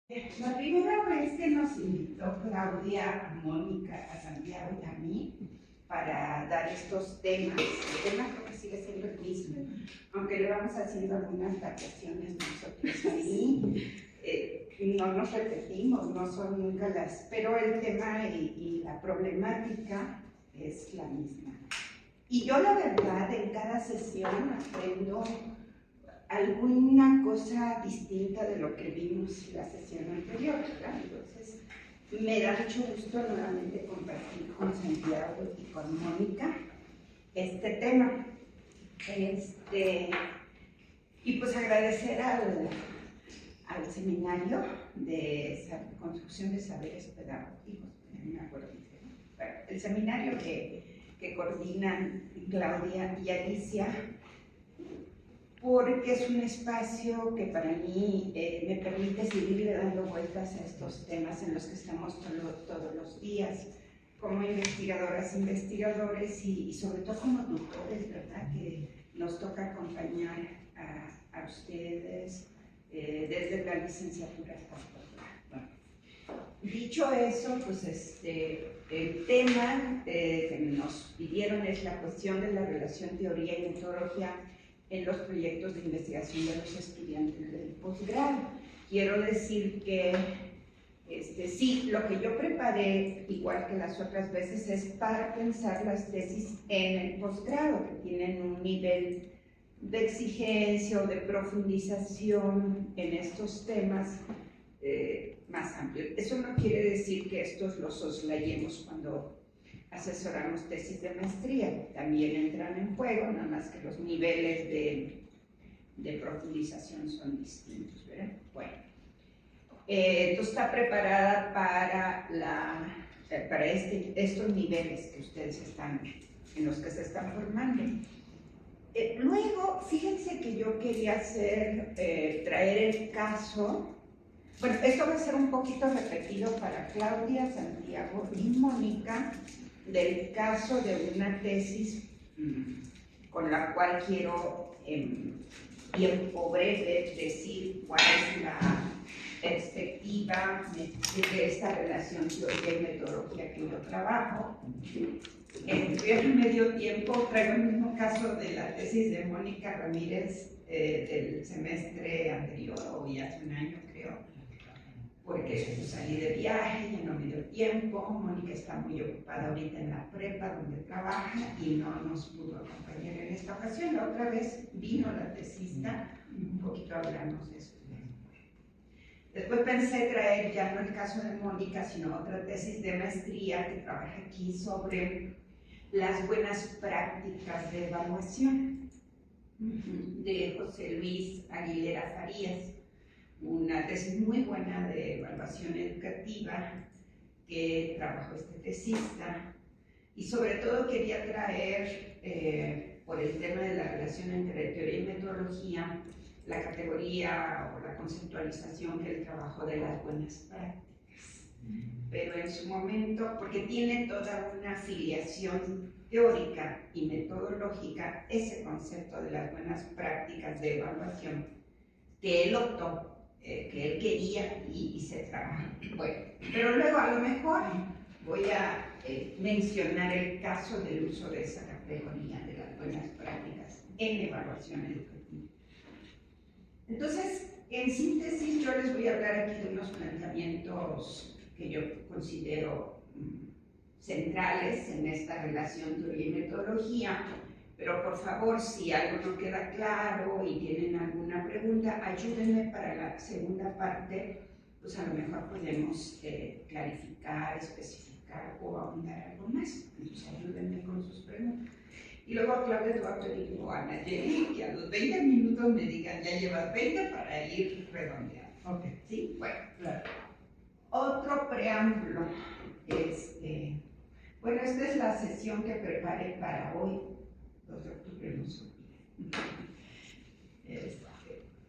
La primera vez que nos invitó Claudia, a Mónica, a Santiago y a mí para dar estos temas, el tema creo que sigue siendo el mismo, aunque le vamos haciendo algunas variaciones nosotros ahí, no nos repetimos, no son nunca las, pero el tema y la problemática es la misma. Y yo la verdad en cada sesión aprendo alguna cosa distinta de lo que vimos en la sesión anterior, ¿verdad? Entonces, me da mucho gusto nuevamente compartir con Santiago y con Mónica este tema. Y pues agradecer al seminario de construcción de saberes pedagógicos, no me acuerdo, bueno, el seminario que coordinan Claudia y Alicia, porque es un espacio que para mí me permite seguirle dando vueltas a estos temas en los que estamos todos los días, como investigadoras, investigadores y sobre todo como tutores, ¿verdad? Que nos toca acompañar a ustedes desde la licenciatura hasta el doctorado. Bueno, dicho eso, pues el tema que nos pidieron es la cuestión de la relación teoría y metodología en los proyectos de investigación de los estudiantes del posgrado. Quiero decir que sí, lo que yo preparé, igual que las otras veces, es para pensar las tesis en el posgrado, que tienen un nivel de exigencia o de profundización en estos temas más amplio. Eso no quiere decir que estos los soslayemos cuando asesoramos tesis de maestría, también entran en juego, nada más que los niveles de profundización son distintos, ¿verdad? Bueno, entonces está preparada para estos niveles que ustedes en los que se están formando. Luego, fíjense que yo quería traer el caso, bueno, esto va a ser un poquito repetido para Claudia, Santiago y Mónica, del caso de una tesis con la cual quiero en tiempo breve decir cuál es la perspectiva de esta relación teoría y metodología que yo trabajo. En medio tiempo traigo el mismo caso de la tesis de Mónica Ramírez del semestre anterior, o ya hace un año creo, porque salí de viaje, ya no me dio tiempo. Mónica está muy ocupada ahorita en la prepa donde trabaja y no nos pudo acompañar en esta ocasión. La otra vez vino la tesista, un poquito hablamos de eso. Después pensé traer ya no el caso de Mónica, sino otra tesis de maestría que trabaja aquí sobre las buenas prácticas de evaluación de José Luis Aguilera Farías. Una tesis muy buena de evaluación educativa que trabajó este tesista, y sobre todo quería traer, por el tema de la relación entre teoría y metodología, la categoría o la conceptualización que él trabajó de las buenas prácticas. Pero en su momento, porque tiene toda una afiliación teórica y metodológica, ese concepto de las buenas prácticas de evaluación que él optó, que él quería y se trabaja. Bueno, pero luego a lo mejor voy a mencionar el caso del uso de esa categoría de las buenas prácticas en evaluación educativa. Entonces, en síntesis, yo les voy a hablar aquí de unos planteamientos que yo considero centrales en esta relación teoría y metodología. Pero por favor, si algo no queda claro y tienen alguna pregunta, ayúdenme para la segunda parte, pues a lo mejor podemos clarificar, especificar o ahondar algo más. Entonces ayúdenme con sus preguntas. Y luego a Claudia Duarte digo a Nayeli que a los 20 minutos me digan, ya llevas 20 para ir redondeando. Ok. ¿Sí? Bueno, Claro. Otro preámbulo. Bueno, esta es la sesión que preparé para hoy. 2 de octubre no se olvida.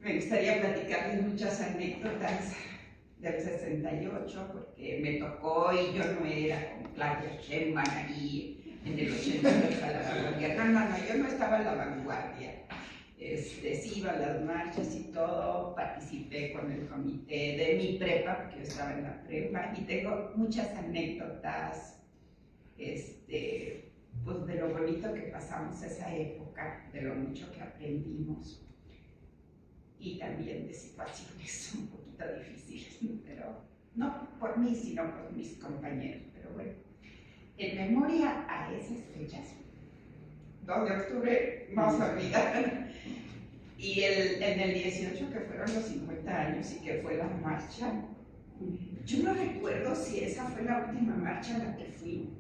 Me gustaría platicarles muchas anécdotas del 68, porque me tocó y yo no era como Claudia Sheinbaum ahí en el 88 a la vanguardia. No, yo no estaba en la vanguardia. sí iba a las marchas y todo, participé con el comité de mi prepa, porque yo estaba en la prepa, y tengo muchas anécdotas, pues de lo bonito que pasamos esa época, de lo mucho que aprendimos, y también de situaciones un poquito difíciles, pero no por mí, sino por mis compañeros. Pero bueno, en memoria a esas fechas, 2 de octubre, no se olvidan, y en el 18, que fueron los 50 años y que fue la marcha, yo no recuerdo si esa fue la última marcha a la que fui.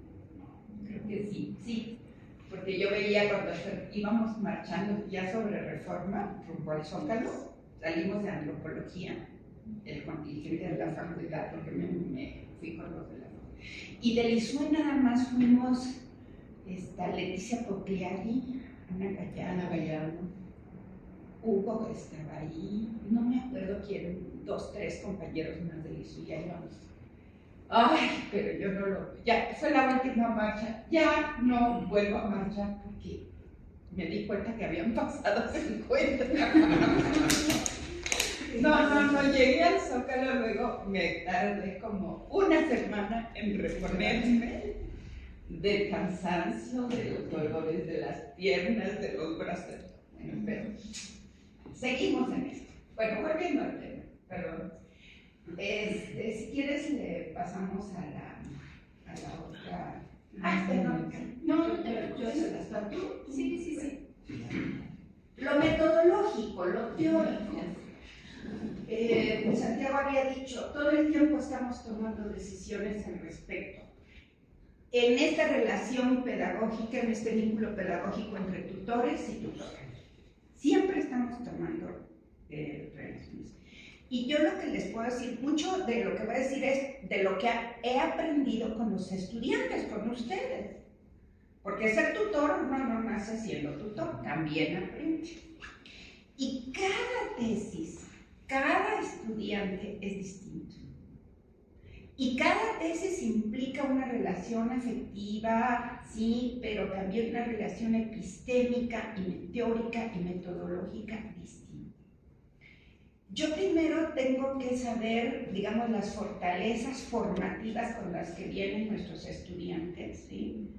Creo que sí, porque yo veía cuando íbamos marchando ya sobre Reforma, rumbo al Zócalo, salimos de Antropología, el contingente de la facultad, porque me fui con los de la facultad. Y del ISUE nada más fuimos Leticia Pogliari, Ana Gallardo, Hugo estaba ahí, no me acuerdo quién, 2, 3 compañeros más del ISUE, ya íbamos. Ay, pero yo no ya fue la última marcha, ya no vuelvo a marchar porque me di cuenta que habían pasado 50. No, llegué al Zócalo, luego me tardé como una semana en reponerme del cansancio, de los dolores de las piernas, de los brazos. Bueno, pero seguimos en esto. Bueno, volviendo al tema, perdón. Si quieres le pasamos a la otra. No, yo se las doy tú. Sí. Lo metodológico, lo teórico. Santiago había dicho, todo el tiempo estamos tomando decisiones al respecto. En esta relación pedagógica, en este vínculo pedagógico entre tutores y tutores, siempre estamos tomando relaciones. Y yo lo que les puedo decir, mucho de lo que voy a decir es de lo que he aprendido con los estudiantes, con ustedes. Porque ser tutor, uno no nace siendo tutor, también aprende. Y cada tesis, cada estudiante es distinto. Y cada tesis implica una relación afectiva, sí, pero también una relación epistémica, y teórica y metodológica distinta. Yo primero tengo que saber, digamos, las fortalezas formativas con las que vienen nuestros estudiantes, ¿sí?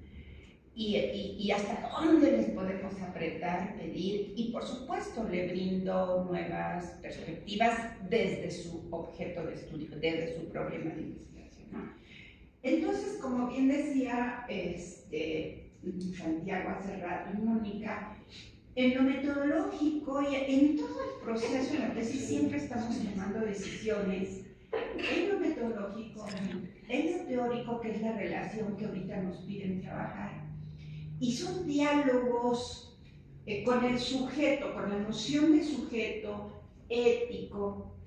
Y hasta dónde les podemos apretar, pedir, y por supuesto le brindo nuevas perspectivas desde su objeto de estudio, desde su problema de investigación, ¿no? Entonces, como bien decía Santiago hace rato y Mónica, en lo metodológico y en todo el proceso de la tesis siempre estamos tomando decisiones en lo metodológico, en lo teórico, que es la relación que ahorita nos piden trabajar. Y son diálogos con el sujeto, con la noción de sujeto ético,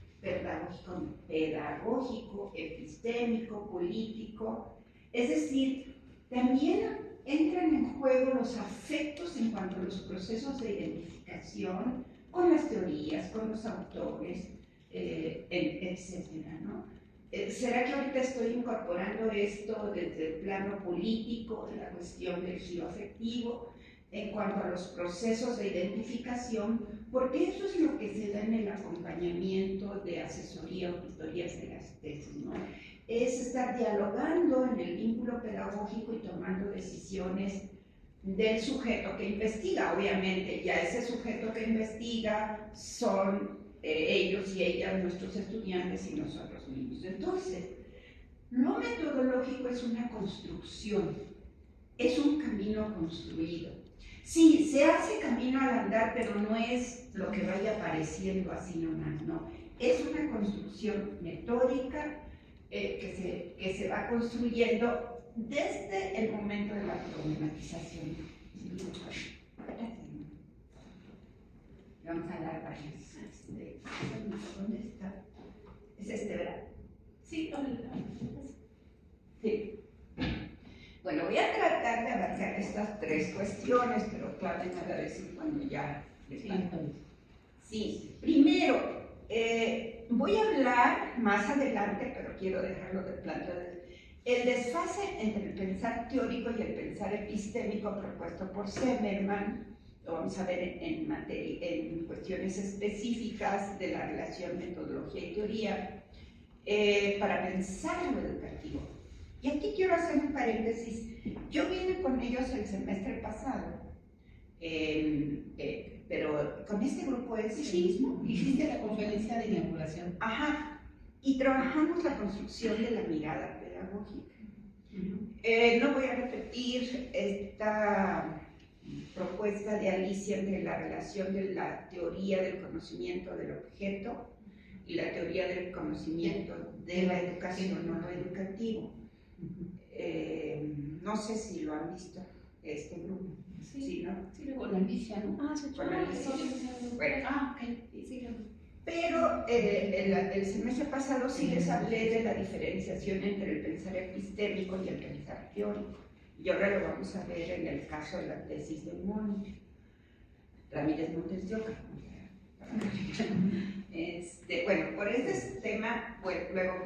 pedagógico, epistémico, político. Es decir, también entran en juego los afectos en cuanto a los procesos de identificación con las teorías, con los autores, etcétera, ¿no? ¿Será que ahorita estoy incorporando esto desde el plano político, de la cuestión del giro afectivo, en cuanto a los procesos de identificación? Porque eso es lo que se da en el acompañamiento de asesoría o tutorías de las tesis, ¿no? Es estar dialogando en el vínculo pedagógico y tomando decisiones del sujeto que investiga. Obviamente, ya ese sujeto que investiga son ellos y ellas, nuestros estudiantes y nosotros mismos. Entonces, lo metodológico es una construcción, es un camino construido. Sí, se hace camino al andar, pero no es lo que vaya apareciendo así nomás, no. Es una construcción metódica que se va construyendo desde el momento de la problematización. Vamos a dar varios. ¿Dónde está? ¿Es verdad? Sí, sí. Bueno, voy a tratar de abarcar estas 3 cuestiones, pero claro, me voy a decir cuando ya les falta. Sí, primero, voy a hablar más adelante, pero quiero dejarlo de plano. El desfase entre el pensar teórico y el pensar epistémico propuesto por Zimmermann, lo vamos a ver en cuestiones específicas de la relación metodología y teoría para pensar lo educativo. Y aquí quiero hacer un paréntesis. Yo vine con ellos el semestre pasado, pero con este grupo es el mismo. Hiciste la conferencia de inauguración. Ajá, y trabajamos la construcción de la mirada pedagógica. No voy a repetir esta propuesta de Alicia entre la relación de la teoría del conocimiento del objeto y la teoría del conocimiento de la educación o lo educativo. No sé si lo han visto este grupo. Sí, ¿no? Sí, con Alicia, ¿no? Con Alicia. Bueno. Ok. Sí. Pero el semestre pasado sí les hablé de la diferenciación entre el pensar epistémico y el pensar teórico. Y ahora lo vamos a ver en el caso de la tesis de Ramírez Montes de Oca. Bueno, por este tema, luego,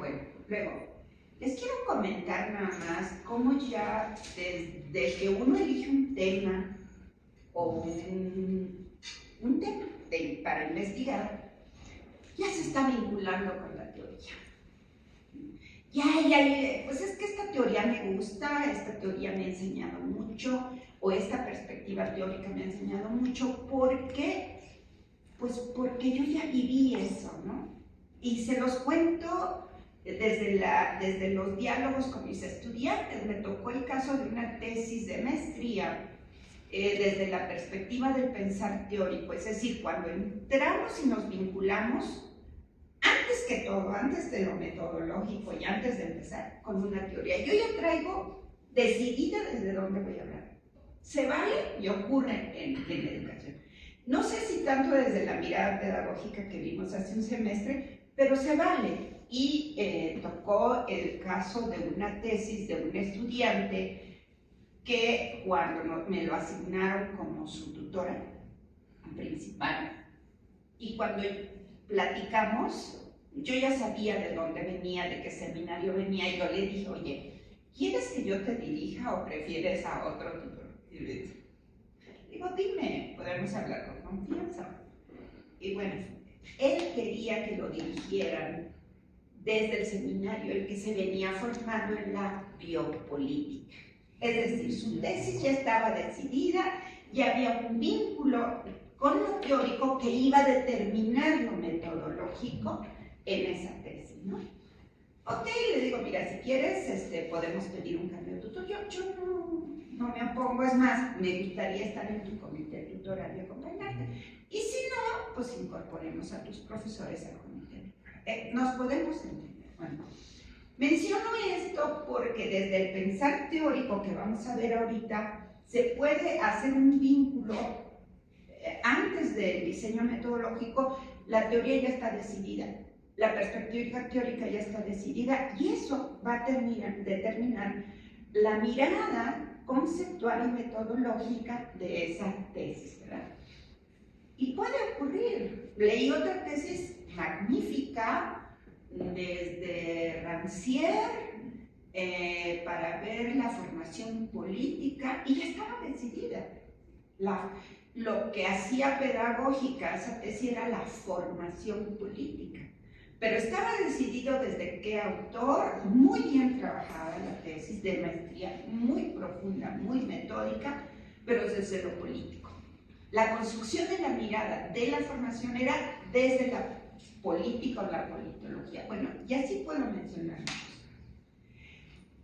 les quiero comentar nada más cómo ya desde que uno elige un tema o un tema para investigar, ya se está vinculando con la teoría. Pues es que esta teoría me gusta, esta teoría me ha enseñado mucho, o esta perspectiva teórica me ha enseñado mucho, porque yo ya viví eso, ¿no? Y se los cuento desde los diálogos con mis estudiantes. Me tocó el caso de una tesis de maestría desde la perspectiva del pensar teórico, es decir, cuando entramos y nos vinculamos, antes que todo, antes de lo metodológico y antes de empezar con una teoría, yo ya traigo decidida desde dónde voy a hablar. Se vale y ocurre en la educación. No sé si tanto desde la mirada pedagógica que vimos hace un semestre, pero se vale. Y tocó el caso de una tesis de un estudiante que cuando me lo asignaron como su tutora principal, y cuando platicamos, yo ya sabía de dónde venía, de qué seminario venía, y yo le dije, oye, ¿quieres que yo te dirija o prefieres a otro tutor? Y le digo, dime, podemos hablar con confianza. Y bueno, él quería que lo dirigieran desde el seminario, el que se venía formando en la biopolítica. Es decir, su tesis ya estaba decidida, ya había un vínculo con lo teórico que iba a determinar lo metodológico en esa tesis, ¿no? Ok, le digo, mira, si quieres, podemos pedir un cambio de tutor. Yo no me opongo, es más, me gustaría estar en tu comité tutoral y acompañarte. Y si no, pues incorporemos a tus profesores al comité. Nos podemos entender. Bueno, menciono esto porque desde el pensar teórico que vamos a ver ahorita, se puede hacer un vínculo. Antes del diseño metodológico, la teoría ya está decidida, la perspectiva teórica ya está decidida, y eso va a determinar la mirada conceptual y metodológica de esa tesis, ¿verdad? Y puede ocurrir. Leí otra tesis magnífica desde Rancière para ver la formación política, y ya estaba decidida. Lo que hacía pedagógica esa tesis era la formación política, pero estaba decidido desde qué autor, muy bien trabajada la tesis de maestría, muy profunda, muy metódica, pero desde lo político. La construcción de la mirada de la formación era desde la política o la politología. Bueno, y así puedo mencionar muchos.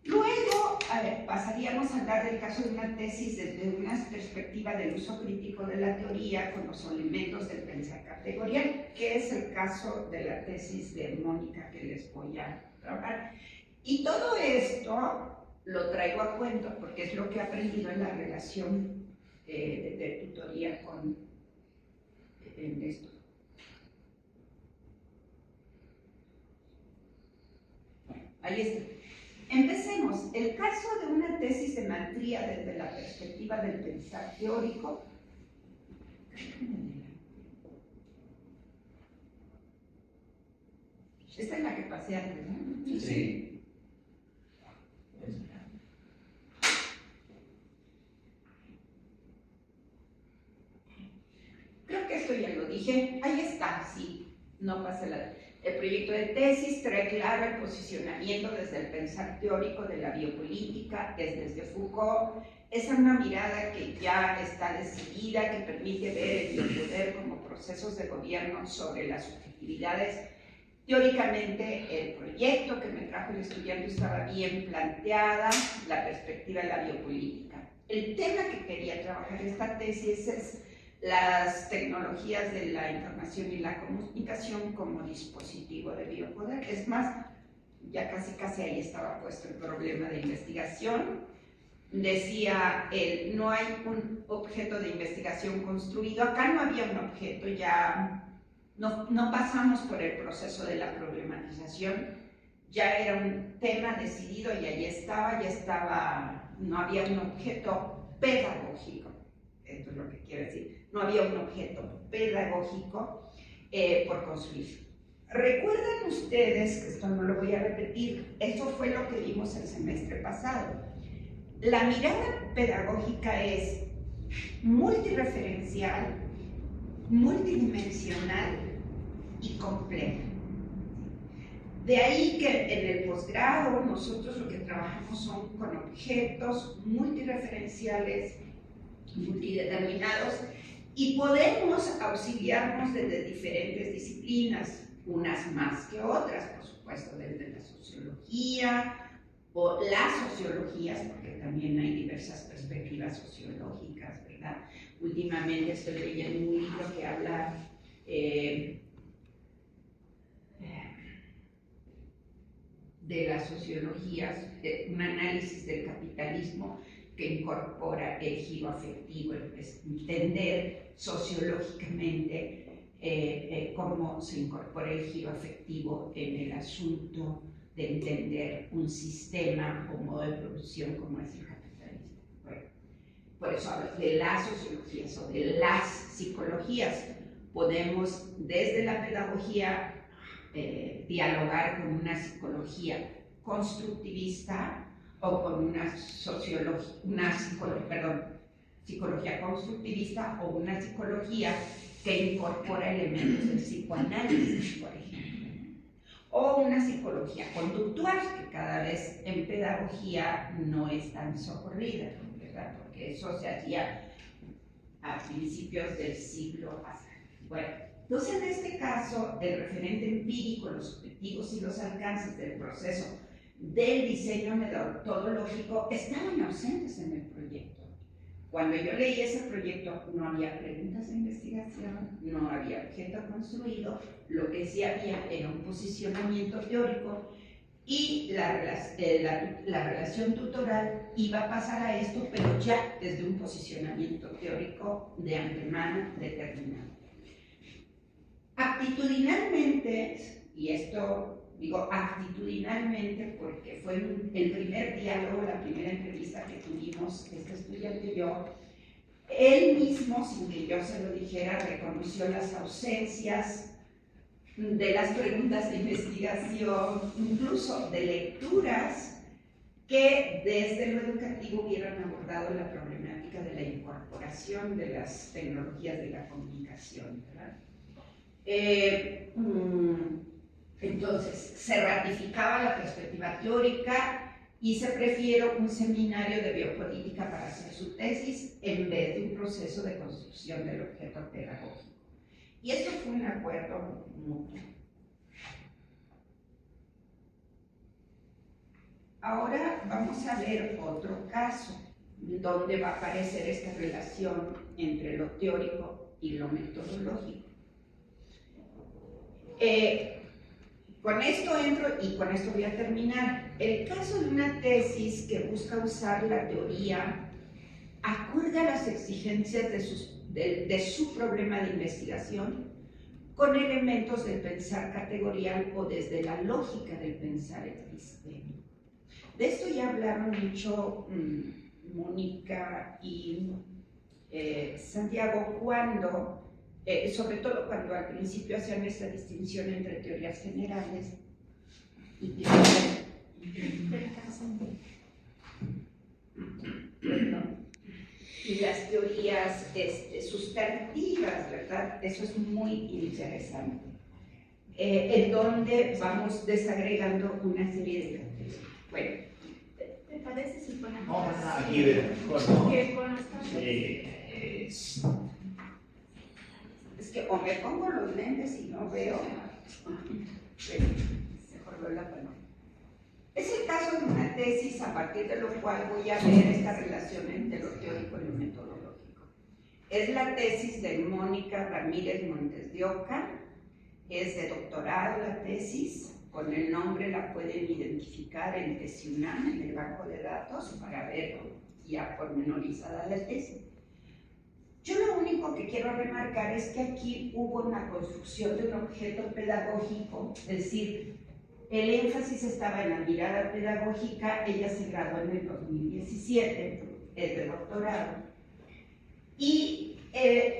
Luego, pasaríamos a hablar del caso de una tesis desde una perspectiva del uso crítico de la teoría con los elementos del pensar categorial, que es el caso de la tesis de Mónica que les voy a trabajar. Y todo esto lo traigo a cuento porque es lo que he aprendido en la relación de tutoría en esto. Bueno, ahí está. Empecemos. El caso de una tesis de maestría desde la perspectiva del pensar teórico. Esta es la que pasé antes, ¿no? Sí. Creo que esto ya lo dije. dije, ahí está, sí, no pasa nada. El proyecto de tesis trae claro el posicionamiento desde el pensar teórico de la biopolítica, desde Foucault. Es una mirada que ya está decidida, que permite ver el biopoder como procesos de gobierno sobre las subjetividades. Teóricamente, el proyecto que me trajo el estudiante estaba bien planteada, la perspectiva de la biopolítica. El tema que quería trabajar esta tesis es las tecnologías de la información y la comunicación como dispositivo de biopoder. Es más, ya casi ahí estaba puesto el problema de investigación. Decía él, no hay un objeto de investigación construido. Acá no había un objeto, ya no pasamos por el proceso de la problematización. Ya era un tema decidido y ahí estaba, no había un objeto pedagógico. Esto es lo que quiero decir. No había un objeto pedagógico por construir. ¿Recuerdan ustedes, que esto no lo voy a repetir, esto fue lo que vimos el semestre pasado? La mirada pedagógica es multireferencial, multidimensional y compleja. De ahí que en el posgrado nosotros lo que trabajamos son con objetos multireferenciales, multideterminados, y podemos auxiliarnos desde diferentes disciplinas, unas más que otras, por supuesto, desde la sociología o las sociologías, porque también hay diversas perspectivas sociológicas, ¿verdad? Últimamente estoy leyendo un libro que habla de las sociologías, de un análisis del capitalismo que incorpora el giro afectivo, entender sociológicamente cómo se incorpora el giro afectivo en el asunto de entender un sistema o modo de producción como es el capitalismo. Bueno, por eso hablo de las sociologías o de las psicologías. Podemos desde la pedagogía dialogar con una psicología constructivista o con una psicología constructivista o una psicología que incorpora elementos del psicoanálisis, por ejemplo, o una psicología conductual, que cada vez en pedagogía no es tan socorrida, ¿verdad? Porque eso se hacía a principios del siglo pasado. Bueno, entonces en este caso, el referente empírico, los objetivos y los alcances del proceso del diseño metodológico estaban ausentes en el proyecto. Cuando yo leí ese proyecto no había preguntas de investigación, no había objeto construido, lo que sí había era un posicionamiento teórico y la relación tutoral iba a pasar a esto, pero ya desde un posicionamiento teórico de antemano determinado. Actitudinalmente, y esto digo actitudinalmente porque fue el primer diálogo, la primera entrevista que tuvimos este estudiante y yo, él mismo, sin que yo se lo dijera, reconoció las ausencias de las preguntas de investigación, incluso de lecturas que desde lo educativo hubieran abordado la problemática de la incorporación de las tecnologías de la comunicación, ¿verdad? Entonces, se ratificaba la perspectiva teórica y se prefirió un seminario de biopolítica para hacer su tesis en vez de un proceso de construcción del objeto pedagógico. Y esto fue un acuerdo mutuo. Ahora vamos a ver otro caso donde va a aparecer esta relación entre lo teórico y lo metodológico. Con esto entro y con esto voy a terminar. El caso de una tesis que busca usar la teoría acorde a las exigencias de su problema de investigación con elementos del pensar categorial o desde la lógica del pensar epistémico. De esto ya hablaron mucho Mónica y Santiago cuando sobre todo cuando al principio hacían esta distinción entre teorías generales y teorías las teorías sustantivas, ¿verdad? Eso es muy interesante. En donde vamos desagregando una serie de características. Bueno, ¿Te parece si ponemos Vamos a aquí ver mejor, ¿no? que con las cartas? es que o me pongo los lentes y no veo. Se colgó la paloma. Es el caso de una tesis a partir de lo cual voy a ver esta relación entre lo teórico y lo metodológico. Es la tesis de Mónica Ramírez Montes de Oca, es de doctorado la tesis, con el nombre la pueden identificar en TesiUNAM, en el banco de datos, para ver ya pormenorizada la tesis. Yo lo único que quiero remarcar es que aquí hubo una construcción de un objeto pedagógico, es decir, el énfasis estaba en la mirada pedagógica. Ella se graduó en el 2017, es de doctorado, y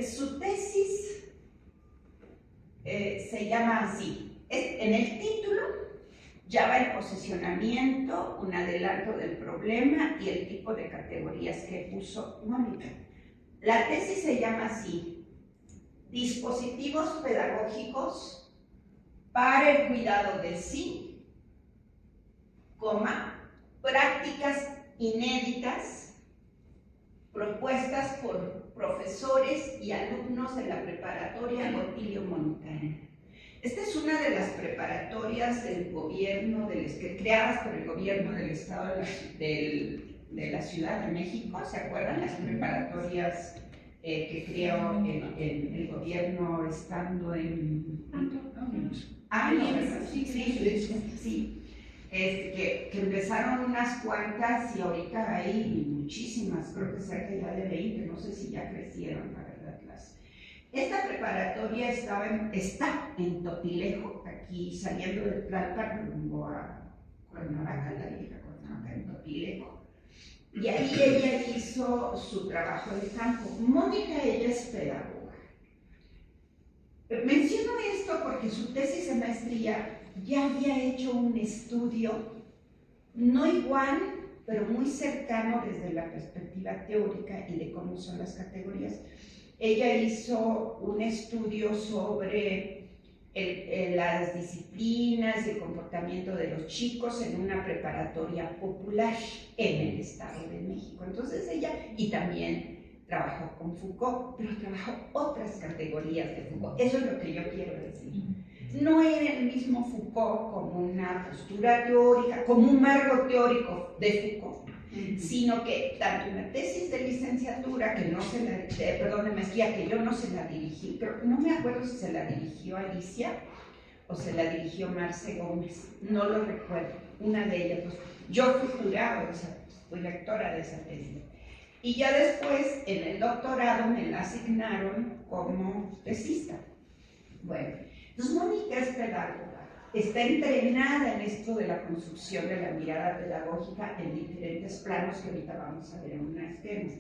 su tesis se llama así. En el título ya va el posicionamiento, un adelanto del problema y el tipo de categorías que puso Mónica. La tesis se llama así: dispositivos pedagógicos para el cuidado de sí, prácticas inéditas propuestas por profesores y alumnos de la preparatoria Otilio Montano. Esta es una de las preparatorias del gobierno, creadas por el gobierno del Estado de la Ciudad de México. ¿Se acuerdan? Las preparatorias que creó el gobierno estando en... Sí. Que empezaron unas cuantas y ahorita hay muchísimas, creo que cerca ya de 20, no sé si ya crecieron, la verdad. Esta preparatoria está en Topilejo, aquí saliendo de Tlalpan rumbo a Cuernavaca, la vieja Cuernavaca, en Topilejo. Y ahí ella hizo su trabajo de campo. Mónica, ella es pedagoga. Menciono esto porque su tesis de maestría ya había hecho un estudio, no igual, pero muy cercano desde la perspectiva teórica y de cómo son las categorías. Ella hizo un estudio sobre las disciplinas y el comportamiento de los chicos en una preparatoria popular en el Estado de México. Entonces ella, y también trabajó con Foucault, pero trabajó otras categorías de Foucault. Eso es lo que yo quiero decir. No era el mismo Foucault como una postura teórica, como un marco teórico de Foucault, sino que tanto una tesis de licenciatura, que no se la, perdón, de maestría, que yo no se la dirigí, pero no me acuerdo si se la dirigió Alicia o se la dirigió Marce Gómez, no lo recuerdo, una de ellas. Pues, yo fui jurado, fui lectora de esa tesis. Y ya después, en el doctorado, me la asignaron como tesista. Bueno, entonces Mónica es pedagoga, está entrenada en esto de la construcción de la mirada pedagógica en diferentes planos que ahorita vamos a ver en unas temas.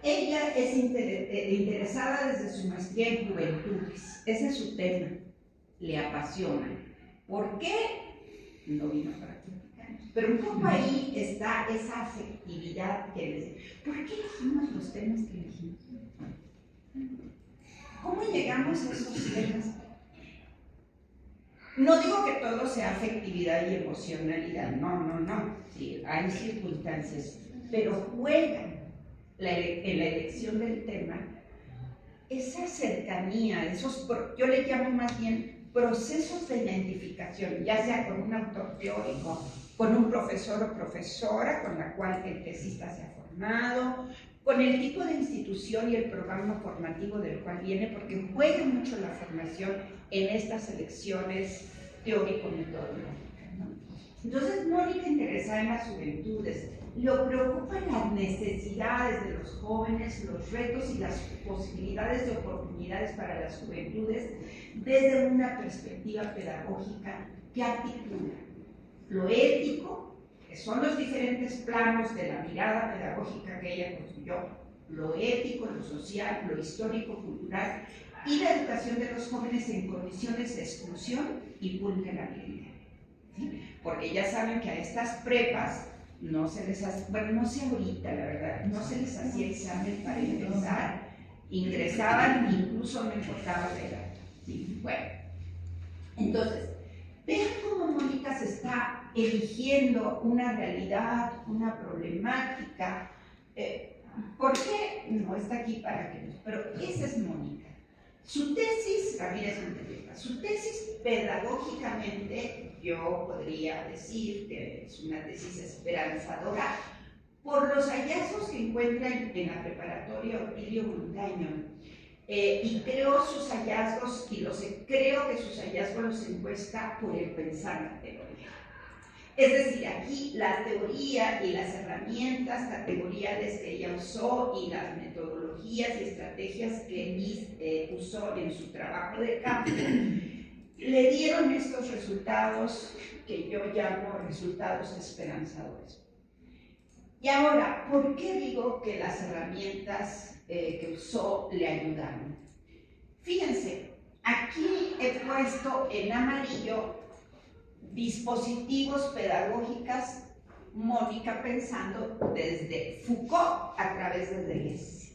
Ella es interesada desde su maestría en juventudes, ese es su tema, le apasiona. ¿Por qué? No vino para platicar, pero un poco ahí está esa afectividad que les... ¿Por qué elegimos los temas que elegimos? ¿Cómo llegamos a esos temas? No digo que todo sea afectividad y emocionalidad, no. Sí, hay circunstancias, pero juegan en la elección del tema esa cercanía, yo le llamo más bien procesos de identificación, ya sea con un autor teórico, con un profesor o profesora con la cual el tesista se ha formado, con el tipo de institución y el programa formativo del cual viene, porque juega mucho la formación en estas elecciones teórico-metodológicas, ¿no? Entonces, Mónica, interesada en las juventudes, le preocupan las necesidades de los jóvenes, los retos y las posibilidades de oportunidades para las juventudes desde una perspectiva pedagógica que articula lo ético, que son los diferentes planos de la mirada pedagógica que ella construyó, lo ético, lo social, lo histórico, cultural, y la educación de los jóvenes en condiciones de exclusión y vulnerabilidad, ¿sí? Porque ya saben que a estas prepas no se les hace, bueno, no sé ahorita, la verdad, no se les hacía examen para ingresar, ingresaban, incluso no importaba la edad. ¿Sí? Bueno, entonces, vean cómo Mónica se está eligiendo una realidad, una problemática. ¿Por qué? No está aquí para que nos... Pero esa es Mónica. Su tesis, Ramírez Montelleca, su tesis pedagógicamente, yo podría decir que es una tesis esperanzadora por los hallazgos que encuentra en la preparatoria Otilio Montaño. Y creo sus hallazgos, creo que sus hallazgos los encuesta por el pensar la teoría. Es decir, aquí la teoría y las herramientas categoriales que ella usó y las metodologías y estrategias que usó en su trabajo de campo le dieron estos resultados que yo llamo resultados esperanzadores. Y ahora, ¿por qué digo que las herramientas que usó le ayudaron? Fíjense, aquí he puesto en amarillo dispositivos pedagógicos, Mónica pensando desde Foucault a través de Deleuze.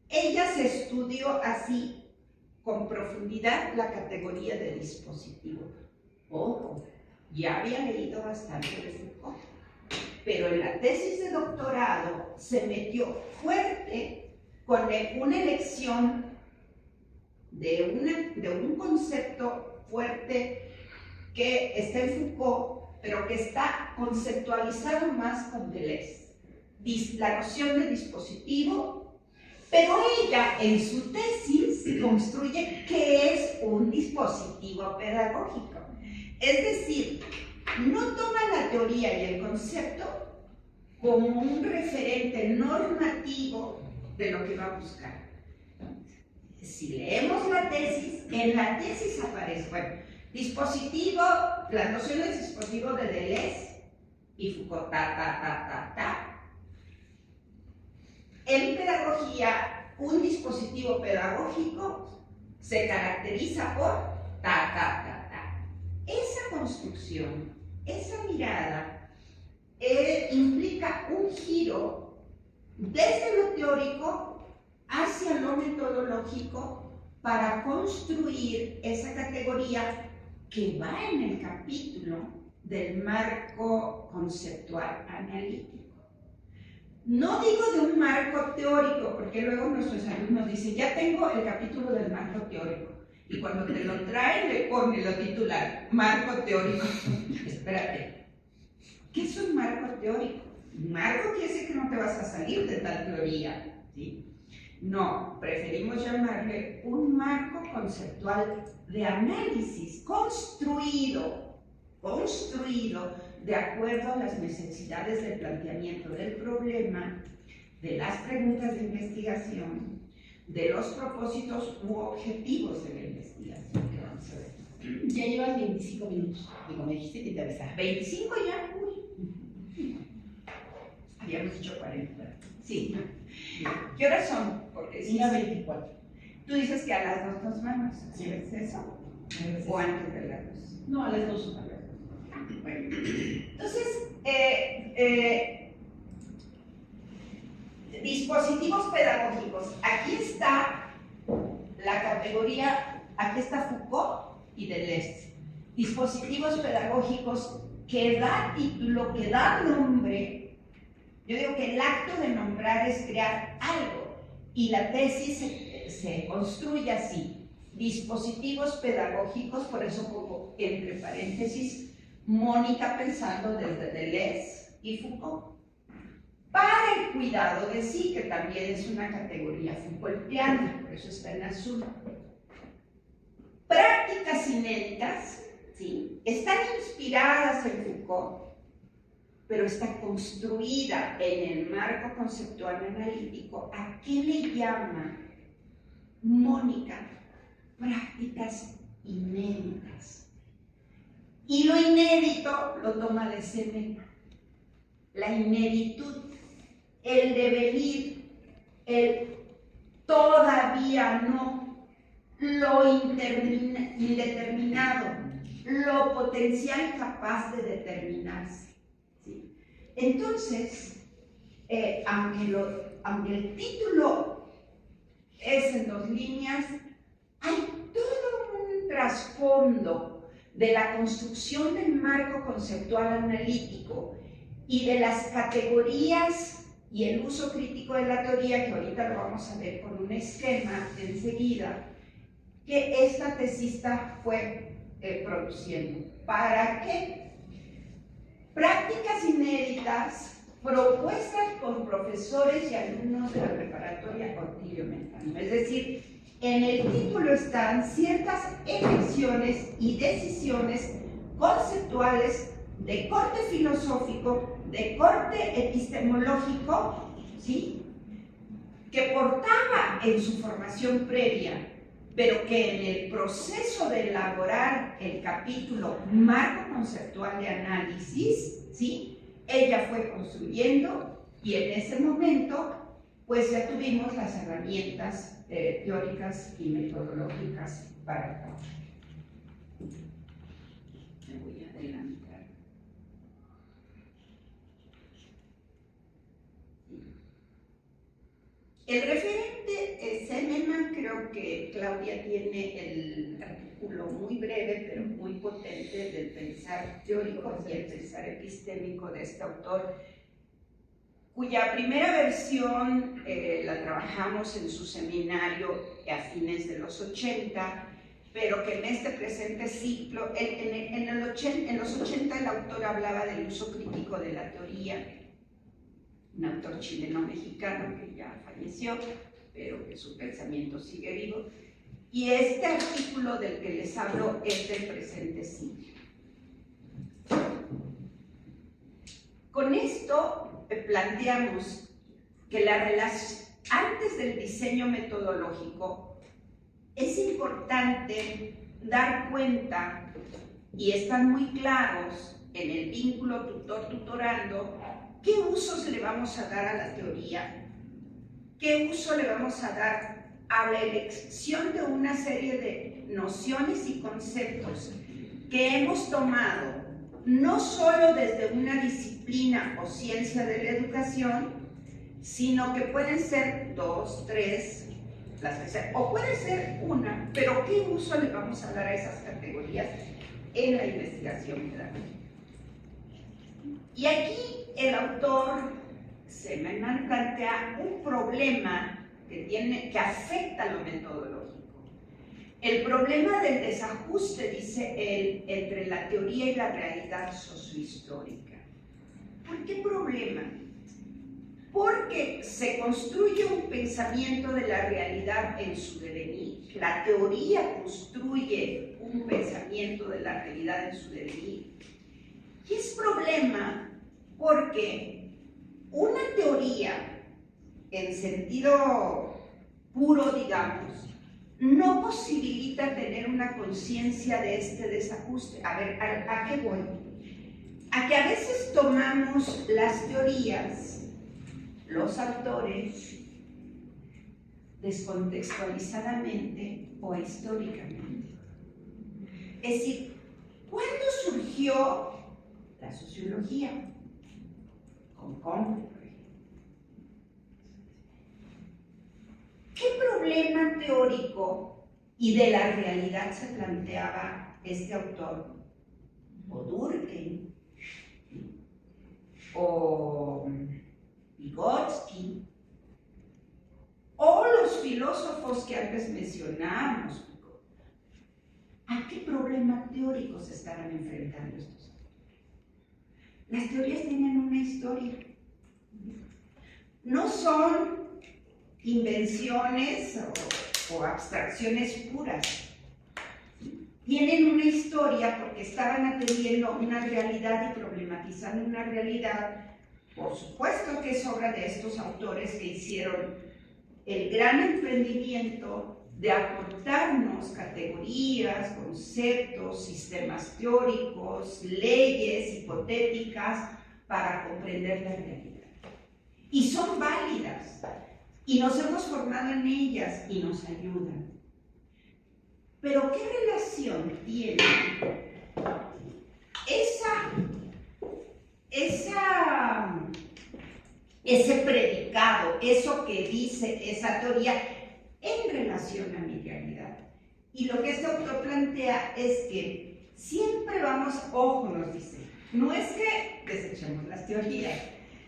Ella se estudió así con profundidad la categoría de dispositivo. Ojo, ya había leído bastante de Foucault, pero en la tesis de doctorado se metió fuerte con una elección de un concepto fuerte que está en Foucault, pero que está conceptualizado más con Deleuze, la noción de dispositivo, pero ella en su tesis construye qué es un dispositivo pedagógico. Es decir, no toma la teoría y el concepto como un referente normativo de lo que va a buscar. Si leemos la tesis, en la tesis aparece, bueno, dispositivo, las nociones de dispositivo de Deleuze y Foucault, En pedagogía, un dispositivo pedagógico se caracteriza por Esa construcción, esa mirada, implica un giro desde lo teórico hacia lo metodológico para construir esa categoría que va en el capítulo del marco conceptual analítico. No digo de un marco teórico, porque luego nuestros alumnos dicen, ya tengo el capítulo del marco teórico, y cuando te lo traen le ponen lo titular, marco teórico. Espérate, ¿qué es un marco teórico? Marco quiere decir que no te vas a salir de tal teoría, ¿sí? No, preferimos llamarle un marco conceptual de análisis construido de acuerdo a las necesidades del planteamiento del problema, de las preguntas de investigación, de los propósitos u objetivos de la investigación que vamos a ver. Ya llevas 25 minutos, y como dijiste que te avisaba. 25 ya, uy. Habíamos dicho 40. Sí. ¿Qué horas son? Porque Sí, a 24. Tú dices que a las 2 nos vamos. Sí. ¿Es eso? ¿O antes de las 2? No, a las 2. Bueno. Entonces, dispositivos pedagógicos. Aquí está la categoría, aquí está Foucault y Deleuze. Dispositivos pedagógicos que da título, que da nombre. Yo digo que el acto de nombrar es crear algo y la tesis se construye así. Dispositivos pedagógicos, por eso pongo entre paréntesis, Mónica pensando desde Deleuze y Foucault. Para el cuidado de sí, que también es una categoría Foucaultiana, por eso está en azul. Prácticas inéditas, ¿sí? Están inspiradas en Foucault, pero está construida en el marco conceptual analítico. ¿A qué le llama Mónica? Prácticas inéditas. Y lo inédito lo toma de Séneca. La ineditud, el devenir, el todavía no, lo indeterminado. lo potencial capaz de determinarse. ¿Sí? Entonces, aunque el título es en 2 líneas, hay todo un trasfondo de la construcción del marco conceptual analítico y de las categorías y el uso crítico de la teoría, que ahorita lo vamos a ver con un esquema enseguida, que esta tesista fue produciendo. ¿Para qué? Prácticas inéditas propuestas por profesores y alumnos de la preparatoria Portillo Mejano. Es decir, en el título están ciertas elecciones y decisiones conceptuales de corte filosófico, de corte epistemológico, ¿sí?, que portaba en su formación previa, pero que en el proceso de elaborar el capítulo Marco Conceptual de Análisis, ¿sí?, ella fue construyendo, y en ese momento pues ya tuvimos las herramientas teóricas y metodológicas para el trabajo. Me voy a adelantar. El referente Seneman, creo que Claudia tiene el artículo muy breve pero muy potente del pensar teórico y el pensar epistémico de este autor, cuya primera versión la trabajamos en su seminario a fines de los 80, pero que en este presente ciclo, en los 80 el autor hablaba del uso crítico de la teoría, un autor chileno-mexicano que ya falleció, pero que su pensamiento sigue vivo, y este artículo del que les hablo es del presente ciclo. Con esto planteamos que la relación, antes del diseño metodológico, es importante dar cuenta, y están muy claros en el vínculo tutor-tutorando, qué usos le vamos a dar a la teoría, qué uso le vamos a dar a la elección de una serie de nociones y conceptos que hemos tomado no solo desde una disciplina o ciencia de la educación, sino que pueden ser 2, 3, las que sean, o puede ser una, pero ¿qué uso le vamos a dar a esas categorías en la investigación pedagógica? Y aquí el autor Seneman plantea un problema que afecta lo metodológico. El problema del desajuste, dice él, entre la teoría y la realidad sociohistórica. ¿Por qué problema? Porque se construye un pensamiento de la realidad en su devenir. La teoría construye un pensamiento de la realidad en su devenir. Y es problema porque una teoría, en sentido puro, digamos, no posibilita tener una conciencia de este desajuste. A ver, ¿a qué voy? A que a veces tomamos las teorías, los autores, descontextualizadamente o históricamente. Es decir, ¿cuándo surgió la sociología? Con Comte, por ejemplo. ¿Qué problema teórico y de la realidad se planteaba este autor? O Durkheim, o Vygotsky, o los filósofos que antes mencionábamos. ¿A qué problema teórico se estaban enfrentando estos autores? Las teorías tienen una historia. No son invenciones o abstracciones puras. Tienen una historia porque estaban atendiendo una realidad y problematizando una realidad. Por supuesto que es obra de estos autores que hicieron el gran emprendimiento de aportarnos categorías, conceptos, sistemas teóricos, leyes hipotéticas para comprender la realidad. Y son válidas, y nos hemos formado en ellas y nos ayudan. Pero ¿qué relación tiene ese predicado, eso que dice esa teoría en relación a mi realidad. Y lo que este autor plantea es que siempre vamos, ojo, nos dice, no es que desechemos las teorías,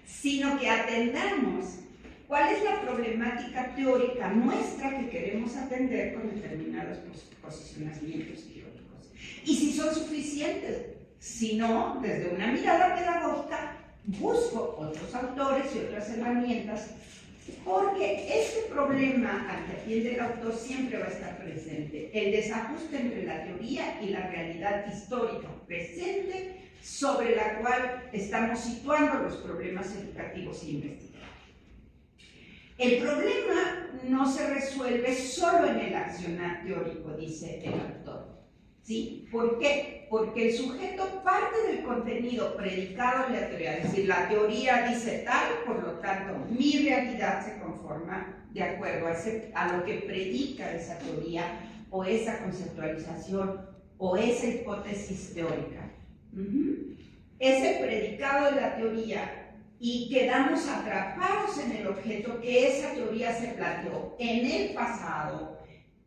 sino que atendamos cuál es la problemática teórica nuestra que queremos atender con determinados posicionamientos teóricos. Y si son suficientes, si no, desde una mirada pedagógica, busco otros autores y otras herramientas, porque este problema al que atiende el autor siempre va a estar presente, el desajuste entre la teoría y la realidad histórica presente sobre la cual estamos situando los problemas educativos e investigativos. El problema no se resuelve solo en el accionar teórico, dice el autor. ¿Sí? ¿Por qué? Porque el sujeto parte del contenido predicado en la teoría, es decir, la teoría dice tal, por lo tanto, mi realidad se conforma de acuerdo a lo que predica esa teoría o esa conceptualización o esa hipótesis teórica. Es el predicado de la teoría y quedamos atrapados en el objeto que esa teoría se planteó en el pasado,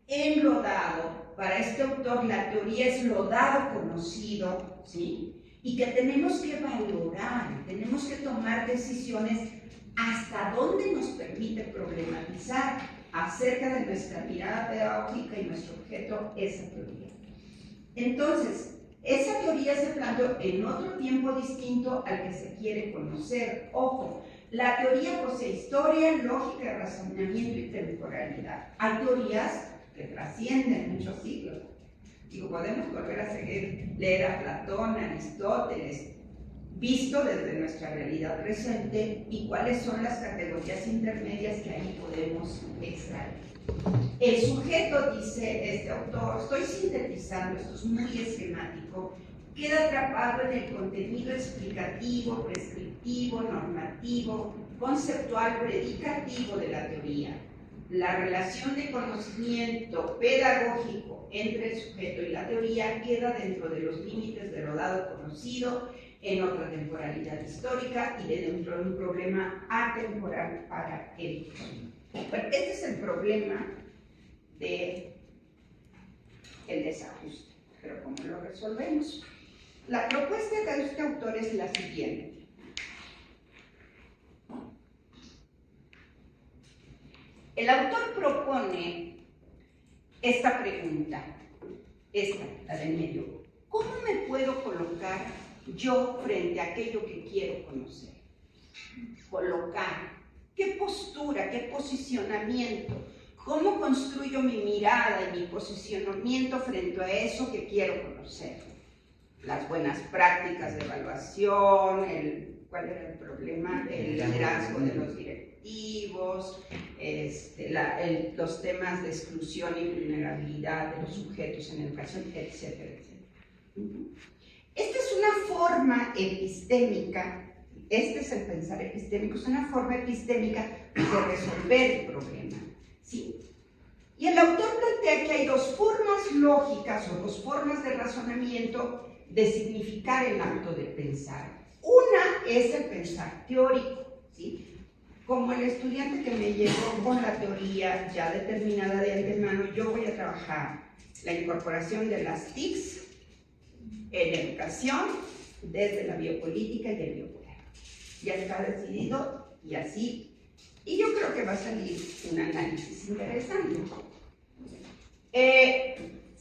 en lo dado. Para este autor la teoría es lo dado conocido, ¿sí? Y que tenemos que valorar, tenemos que tomar decisiones hasta dónde nos permite problematizar acerca de nuestra mirada pedagógica y nuestro objeto, esa teoría. Entonces, esa teoría se planteó en otro tiempo distinto al que se quiere conocer. Ojo, la teoría posee historia, lógica, razonamiento y temporalidad. Hay teorías que trascienden muchos siglos. Digo, podemos volver a leer a Platón, a Aristóteles, visto desde nuestra realidad presente y cuáles son las categorías intermedias que ahí podemos extraer. El sujeto, dice este autor, estoy sintetizando, esto es muy esquemático, queda atrapado en el contenido explicativo, prescriptivo, normativo, conceptual, predicativo de la teoría. La relación de conocimiento pedagógico entre el sujeto y la teoría queda dentro de los límites de lo dado conocido en otra temporalidad histórica y dentro de un problema atemporal para el sujeto. Bueno, este es el problema del desajuste, pero ¿cómo lo resolvemos? La propuesta de este autor es la siguiente. El autor propone esta pregunta, la del medio. ¿Cómo me puedo colocar yo frente a aquello que quiero conocer? Colocar. ¿Qué postura, qué posicionamiento? ¿Cómo construyo mi mirada y mi posicionamiento frente a eso que quiero conocer? Las buenas prácticas de evaluación, ¿cuál era el problema? El liderazgo de los directivos, los temas de exclusión y vulnerabilidad de los sujetos en educación, etcétera, etcétera. Esta es una forma epistémica. Este es el pensar epistémico, es una forma epistémica de resolver el problema, ¿sí? Y el autor plantea que hay dos formas lógicas o dos formas de razonamiento de significar el acto de pensar. Una es el pensar teórico, ¿sí? Como el estudiante que me llegó con la teoría ya determinada de antemano, yo voy a trabajar la incorporación de las TICs en educación desde la biopolítica y el biopoder. Ya está decidido y así. Y yo creo que va a salir un análisis interesante.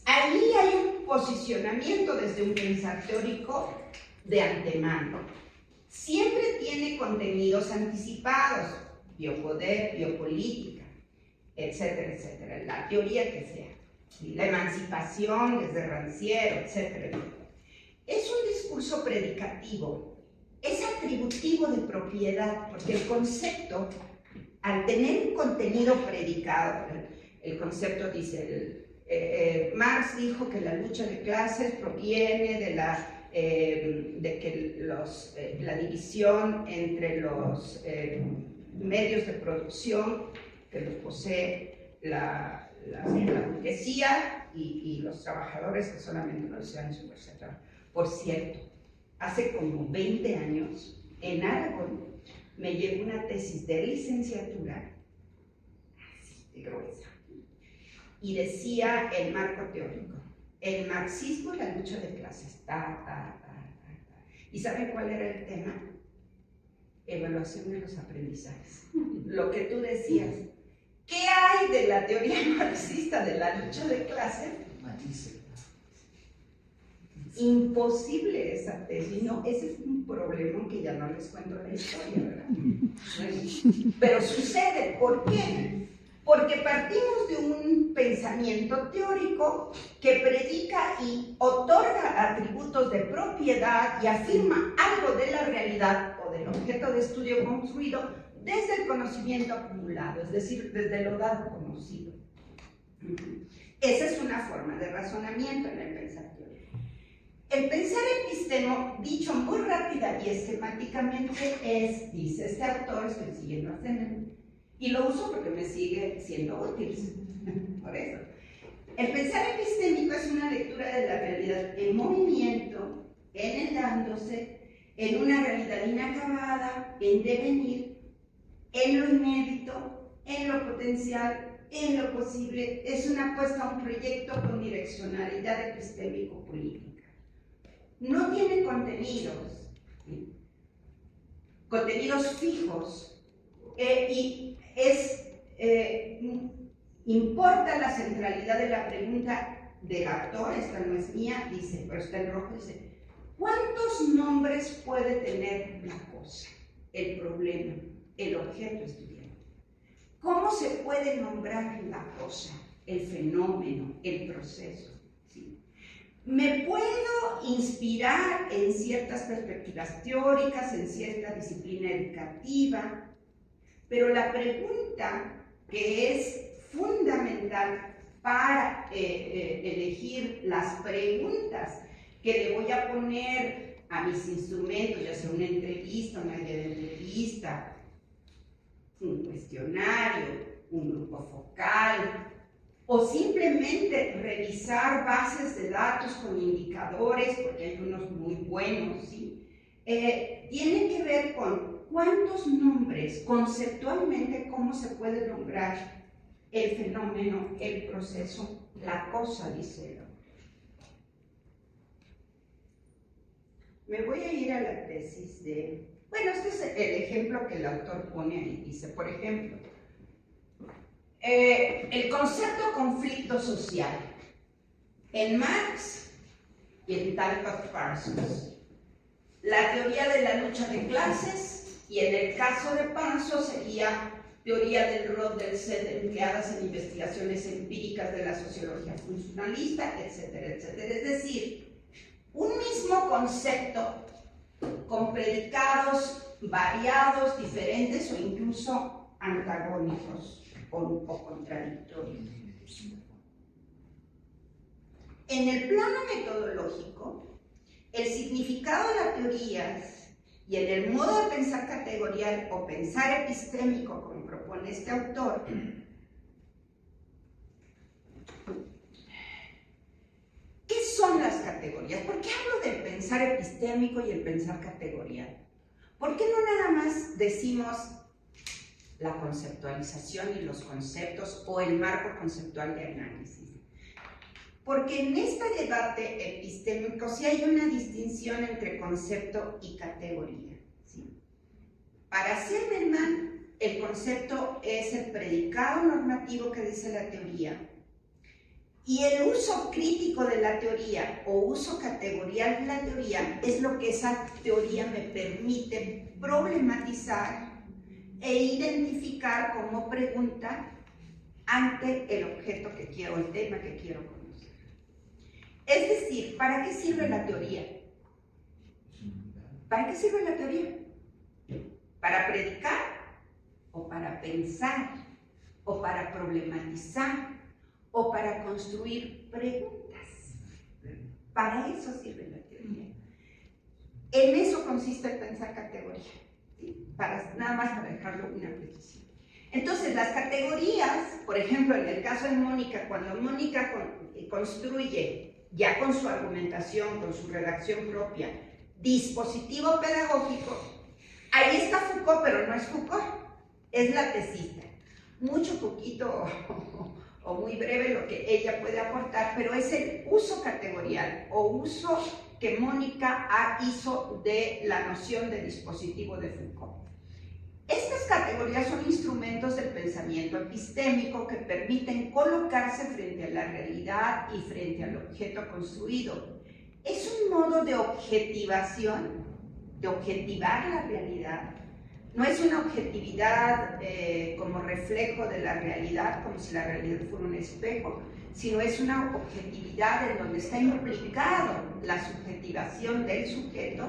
Ahí hay un posicionamiento desde un pensar teórico de antemano. Siempre tiene contenidos anticipados, biopoder, biopolítica, etcétera, etcétera, la teoría que sea. La emancipación desde Rancière, etcétera. Es un discurso predicativo. Es atributivo de propiedad, porque el concepto, al tener un contenido predicado, el concepto dice, Marx dijo que la lucha de clases proviene de la división entre los medios de producción que los posee la burguesía y los trabajadores que solamente no desean su fuerza de trabajo. Por cierto, hace como 20 años, en Aragón, me llegó una tesis de licenciatura, así de gruesa, y decía el marco teórico, el marxismo y la lucha de clases, ¿Y saben cuál era el tema? Evaluación de los aprendizajes. Lo que tú decías, ¿qué hay de la teoría marxista de la lucha de clases? Imposible esa tesis, no, ese es un problema que ya no les cuento la historia, ¿verdad? Pero sucede, ¿por qué? Porque partimos de un pensamiento teórico que predica y otorga atributos de propiedad y afirma algo de la realidad o del objeto de estudio construido desde el conocimiento acumulado, es decir, desde lo dado conocido. Esa es una forma de razonamiento en el pensar teórico. El pensar epistemo, dicho muy rápida y esquemáticamente, es, dice este autor, estoy siguiendo a Zener, y lo uso porque me sigue siendo útil, por eso. El pensar epistémico es una lectura de la realidad en movimiento, enhedándose, en una realidad inacabada, en devenir, en lo inédito, en lo potencial, en lo posible. Es una apuesta a un proyecto con direccionalidad epistémico-política. No tiene contenidos, ¿sí? Contenidos fijos, y importa la centralidad de la pregunta del autor. Esta no es mía, dice, pero está en rojo, dice, ¿cuántos nombres puede tener la cosa, el problema, el objeto estudiado? ¿Cómo se puede nombrar la cosa, el fenómeno, el proceso? ¿Sí? Me puedo inspirar en ciertas perspectivas teóricas, en cierta disciplina educativa, pero la pregunta que es fundamental para elegir las preguntas que le voy a poner a mis instrumentos, ya sea una entrevista, una guía de entrevista, un cuestionario, un grupo focal, o simplemente revisar bases de datos con indicadores, porque hay unos muy buenos, ¿sí? Tienen que ver con cuántos nombres, conceptualmente, cómo se puede nombrar el fenómeno, el proceso, la cosa, dice él. Me voy a ir a la tesis de... Bueno, este es el ejemplo que el autor pone ahí. Dice, por ejemplo, el concepto conflicto social en Marx y en Talcott Parsons, la teoría de la lucha de clases, y en el caso de Parsons sería teoría del rol del ser empleadas en investigaciones empíricas de la sociología funcionalista, etcétera, etcétera. Es decir, un mismo concepto con predicados variados, diferentes o incluso antagónicos o contradictorios. En el plano metodológico, el significado de las teorías y en el modo de pensar categorial o pensar epistémico, como propone este autor, ¿qué son las categorías? ¿Por qué hablo del pensar epistémico y el pensar categorial? ¿Por qué no nada más decimos la conceptualización y los conceptos o el marco conceptual de análisis? Porque en este debate epistémico sí hay una distinción entre concepto y categoría, ¿sí? Para Zimmermann, el concepto es el predicado normativo que dice la teoría, y el uso crítico de la teoría o uso categorial de la teoría es lo que esa teoría me permite problematizar e identificar como pregunta ante el objeto que quiero, el tema que quiero conocer. Es decir, ¿para qué sirve la teoría? ¿Para qué sirve la teoría? ¿Para predicar? ¿O para pensar? ¿O para problematizar? ¿O para construir preguntas? Para eso sirve la teoría. En eso consiste el pensar categoría, ¿sí? Nada más para dejarlo una precisión. Entonces, las categorías, por ejemplo, en el caso de Mónica, cuando Mónica construye, ya con su argumentación, con su redacción propia, dispositivo pedagógico, ahí está Foucault, pero no es Foucault, es la tesista. Mucho, poquito o muy breve lo que ella puede aportar, pero es el uso categorial o uso que Mónica hizo de la noción de dispositivo de Foucault. Estas categorías son instrumentos del pensamiento epistémico que permiten colocarse frente a la realidad y frente al objeto construido. Es un modo de objetivación, de objetivar la realidad. No es una objetividad como reflejo de la realidad, como si la realidad fuera un espejo, sino es una objetividad en donde está implicado la subjetivación del sujeto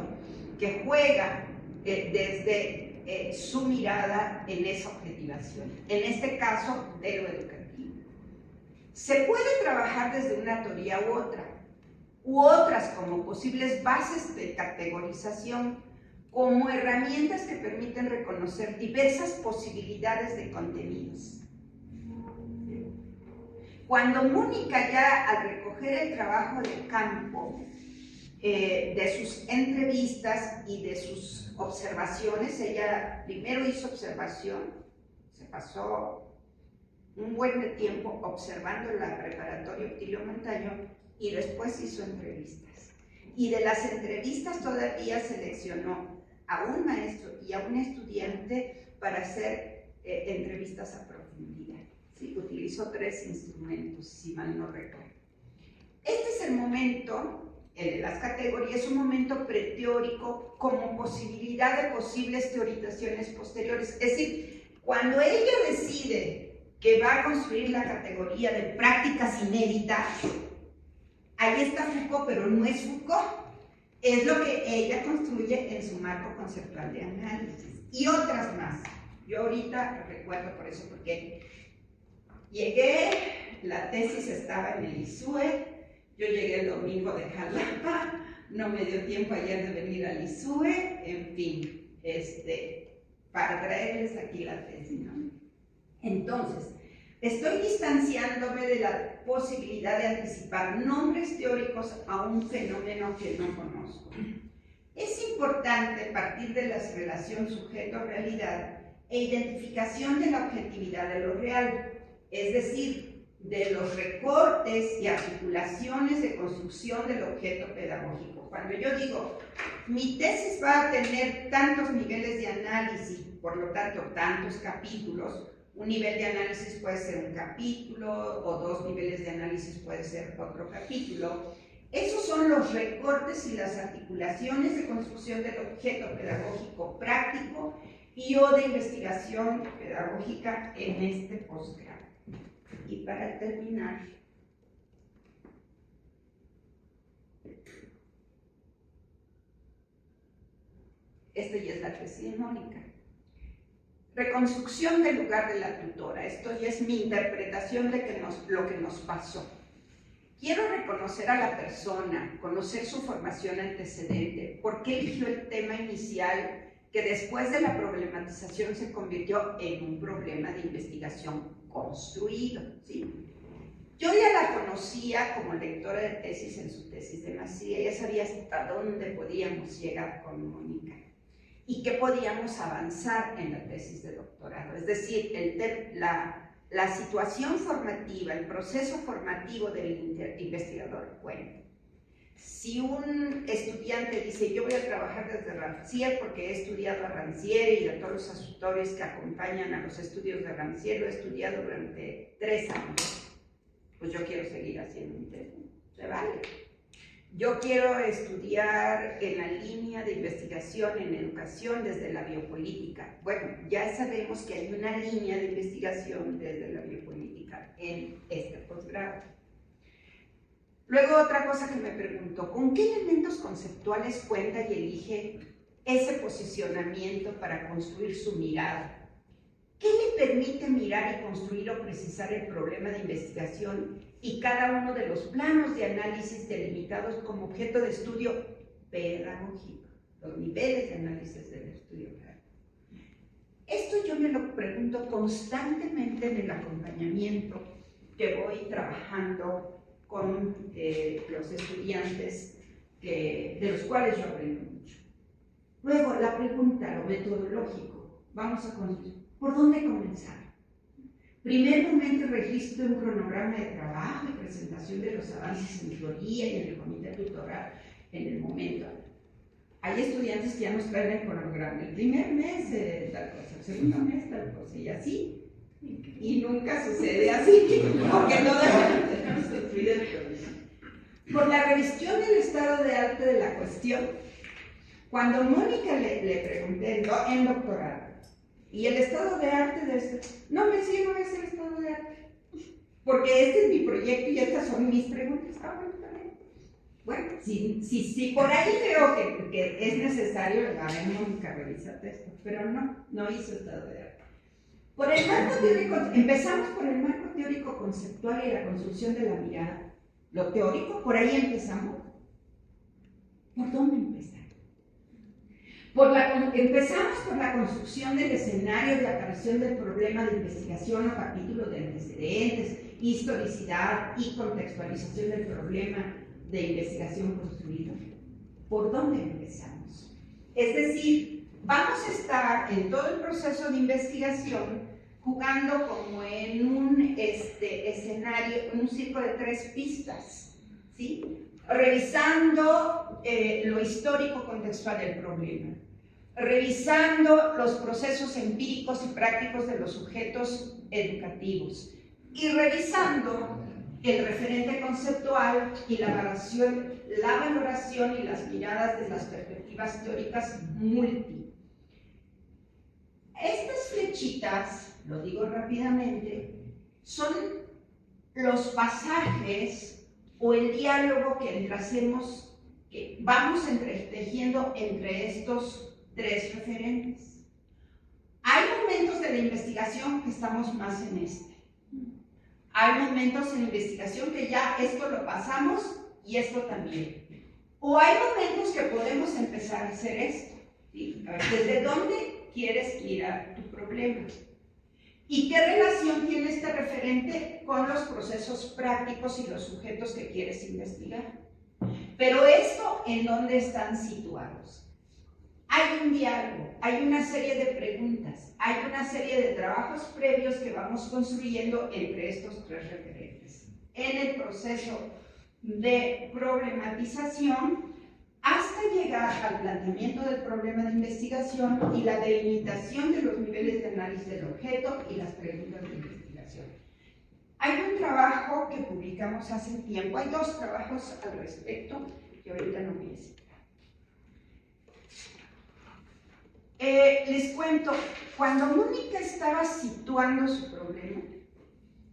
que juega desde su mirada en esa objetivación, en este caso de lo educativo. Se puede trabajar desde una teoría u otras como posibles bases de categorización, como herramientas que permiten reconocer diversas posibilidades de contenidos. Cuando Mónica ya al recoger el trabajo de campo, de sus entrevistas y de sus observaciones, ella primero hizo observación, se pasó un buen tiempo observando la preparatoria Obtilio Montaño y después hizo entrevistas. Y de las entrevistas todavía seleccionó a un maestro y a un estudiante para hacer entrevistas a profundidad. ¿Sí? Utilizó 3 instrumentos, si mal no recuerdo. Este es el momento, el de las categorías, un momento preteórico como posibilidad de posibles teorizaciones posteriores. Es decir, cuando ella decide que va a construir la categoría de prácticas inéditas, ahí está Foucault, pero no es Foucault. Es lo que ella construye en su marco conceptual de análisis. Y otras más. Yo ahorita recuerdo por eso, porque llegué, la tesis estaba en el ISUE, yo llegué el domingo de Jalapa, no me dio tiempo ayer de venir al ISUE, en fin, para traerles aquí la tesis, ¿no? Entonces, estoy distanciándome de la posibilidad de anticipar nombres teóricos a un fenómeno que no conozco. Es importante partir de la relación sujeto-realidad e identificación de la objetividad de lo real, es decir, de los recortes y articulaciones de construcción del objeto pedagógico. Cuando yo digo, mi tesis va a tener tantos niveles de análisis, por lo tanto, tantos capítulos, un nivel de análisis puede ser un capítulo, o 2 niveles de análisis puede ser otro capítulo. Esos son los recortes y las articulaciones de construcción del objeto pedagógico práctico y o de investigación pedagógica en este posgrado. Y para terminar, esta ya es la tesis de Mónica. Reconstrucción del lugar de la tutora. Esto ya es mi interpretación de lo que nos pasó. Quiero reconocer a la persona, conocer su formación antecedente, por qué eligió el tema inicial que después de la problematización se convirtió en un problema de investigación construido, ¿sí? Yo ya la conocía como lectora de tesis en su tesis de maestría, ya sabía hasta dónde podíamos llegar con Mónica y qué podíamos avanzar en la tesis de doctorado, es decir, la situación formativa, el proceso formativo del investigador. Bueno, si un estudiante dice, yo voy a trabajar desde Rancière porque he estudiado a Rancière y a todos los autores que acompañan a los estudios de Rancière, lo he estudiado durante 3 años, pues yo quiero seguir haciendo mi tesis, se vale. Yo quiero estudiar en la línea de investigación en educación desde la biopolítica. Bueno, ya sabemos que hay una línea de investigación desde la biopolítica en este posgrado. Luego, otra cosa que me pregunto, ¿con qué elementos conceptuales cuenta y elige ese posicionamiento para construir su mirada? ¿Qué le permite mirar y construir o precisar el problema de investigación y cada uno de los planos de análisis delimitados como objeto de estudio pedagógico? Los niveles de análisis del estudio pedagógico. Esto yo me lo pregunto constantemente en el acompañamiento que voy trabajando con los estudiantes de los cuales yo aprendo mucho. Luego, la pregunta, lo metodológico, vamos a construir. ¿Por dónde comenzar? Primer momento, registro de un cronograma de trabajo y presentación de los avances en teoría y en el comité tutoral en el momento. Hay estudiantes que ya nos traen el cronograma, el primer mes tal cosa, el segundo mes tal cosa, y así. Y nunca sucede así, porque no debemos de construir el problema. Por la revisión del estado de arte de la cuestión, cuando Mónica le pregunté en doctorado, ¿y el estado de arte de este? No, me decía, no es el estado de arte, porque este es mi proyecto y estas son mis preguntas. Ah, bueno, también. Bueno, si por ahí creo que es necesario, a ver, Mónica, revísate esto, pero no hizo estado de arte. Por el marco teórico, empezamos por el marco teórico conceptual y la construcción de la mirada. Lo teórico, por ahí empezamos. ¿Por dónde empezar? Empezamos por la construcción del escenario de aparición del problema de investigación o capítulo de antecedentes, historicidad y contextualización del problema de investigación construido. ¿Por dónde empezamos? Es decir, vamos a estar en todo el proceso de investigación jugando como en un escenario, en un circo de 3 pistas, ¿sí? Revisando lo histórico contextual del problema, revisando los procesos empíricos y prácticos de los sujetos educativos y revisando el referente conceptual y la valoración y las miradas de las perspectivas teóricas multi. Estas flechitas, lo digo rápidamente, son los pasajes o el diálogo que hacemos, que vamos entretejiendo entre estos 3 referentes. Hay momentos de la investigación que estamos más en este. Hay momentos en la investigación que ya esto lo pasamos y esto también. O hay momentos que podemos empezar a hacer esto, ¿sí? A ver, ¿desde dónde quieres mirar tu problema? ¿Y qué relación tiene este referente con los procesos prácticos y los sujetos que quieres investigar? Pero esto, ¿en dónde están situados? Hay un diálogo, hay una serie de preguntas, hay una serie de trabajos previos que vamos construyendo entre estos 3 referentes. En el proceso de problematización, hasta llegar al planteamiento del problema de investigación y la delimitación de los niveles de análisis del objeto y las preguntas de investigación. Hay un trabajo que publicamos hace tiempo, hay 2 trabajos al respecto que ahorita no voy a citar. Les cuento, cuando Mónica estaba situando su problema,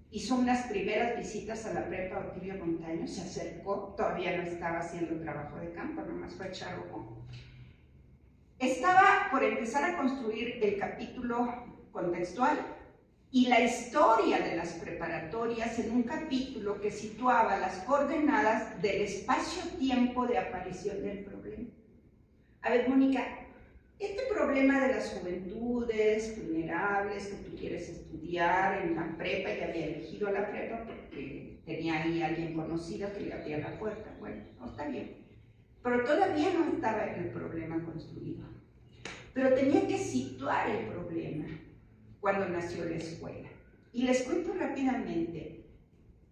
hizo unas primeras visitas a la prepa Otilio Montaño, se acercó, todavía no estaba haciendo trabajo de campo, nomás fue a echar ojo. Estaba por empezar a construir el capítulo contextual y la historia de las preparatorias en un capítulo que situaba las coordenadas del espacio-tiempo de aparición del problema. A ver, Mónica, este problema de las juventudes vulnerables que tú quieres estudiar en la prepa, ya había elegido la prepa porque tenía ahí a alguien conocido que le abría la puerta. Bueno, no está bien. Pero todavía no estaba el problema construido. Pero tenía que situar el problema cuando nació la escuela. Y les cuento rápidamente,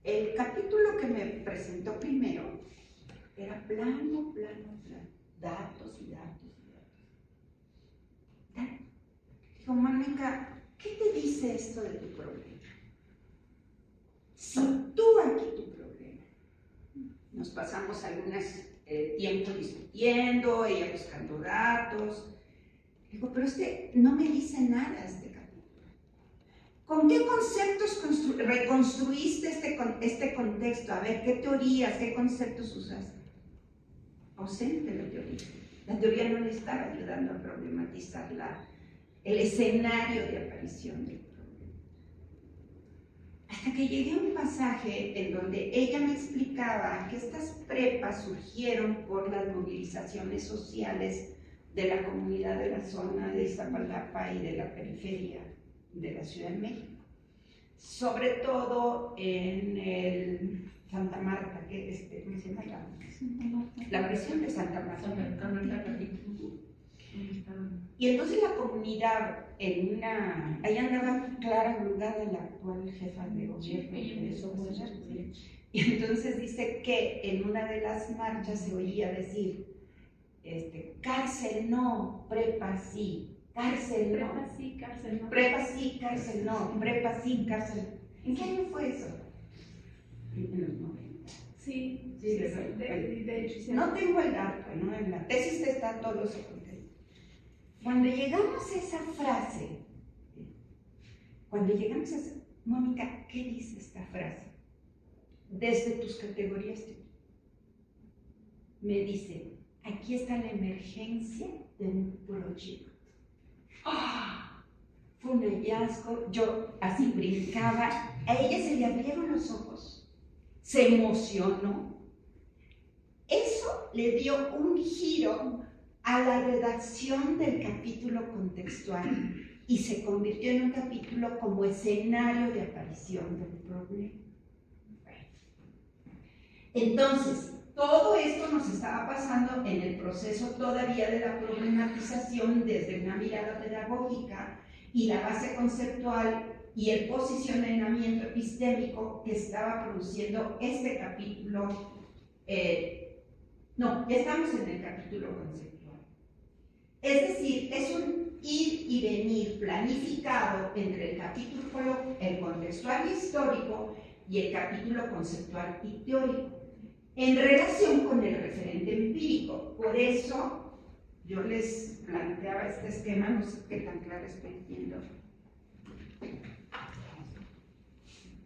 el capítulo que me presentó primero era plano, datos y datos. Dijo, Mónica, ¿qué te dice esto de tu problema? Sitúa aquí tu problema. Nos pasamos algunos tiempo discutiendo, ella buscando datos. Digo, pero no me dice nada este capítulo. ¿Con qué conceptos reconstruiste este contexto? A ver, ¿qué teorías, qué conceptos usaste? Ausente la teoría. La teoría no le estaba ayudando a problematizar el escenario de aparición del problema. Hasta que llegué a un pasaje en donde ella me explicaba que estas prepas surgieron por las movilizaciones sociales de la comunidad de la zona de Iztapalapa y de la periferia de la Ciudad de México. Sobre todo en el Santa Marta, ¿cómo se llama? La prisión de Santa Marta. Y entonces la comunidad, ahí andaba Clara Brugada, la actual jefa de gobierno de Somoza, y entonces dice que en una de las marchas se oía decir, cárcel no, prepa sí, cárcel no. Prepa sí, cárcel no. Prepa sí, cárcel no, prepa sí, cárcel. ¿En qué año fue eso? En los 90. Sí, Sí, de hecho. Sí. No tengo el dato, ¿no? En la tesis está todo eso contenido. Cuando llegamos a esa frase, Mónica, ¿qué dice esta frase? Desde tus categorías, me dice, aquí está la emergencia de un proyecto. ¡Oh! Fue un hallazgo, yo así brincaba, a ella se le abrieron los ojos, se emocionó. Eso le dio un giro a la redacción del capítulo contextual y se convirtió en un capítulo como escenario de aparición del problema. Entonces, todo esto nos estaba pasando en el proceso todavía de la problematización desde una mirada pedagógica y la base conceptual y el posicionamiento epistémico que estaba produciendo este capítulo. No, ya estamos en el capítulo conceptual. Es decir, es un ir y venir planificado entre el capítulo, el contextual y histórico y el capítulo conceptual y teórico, en relación con el referente empírico. Por eso yo les planteaba este esquema, no sé qué tan claro estoy viendo.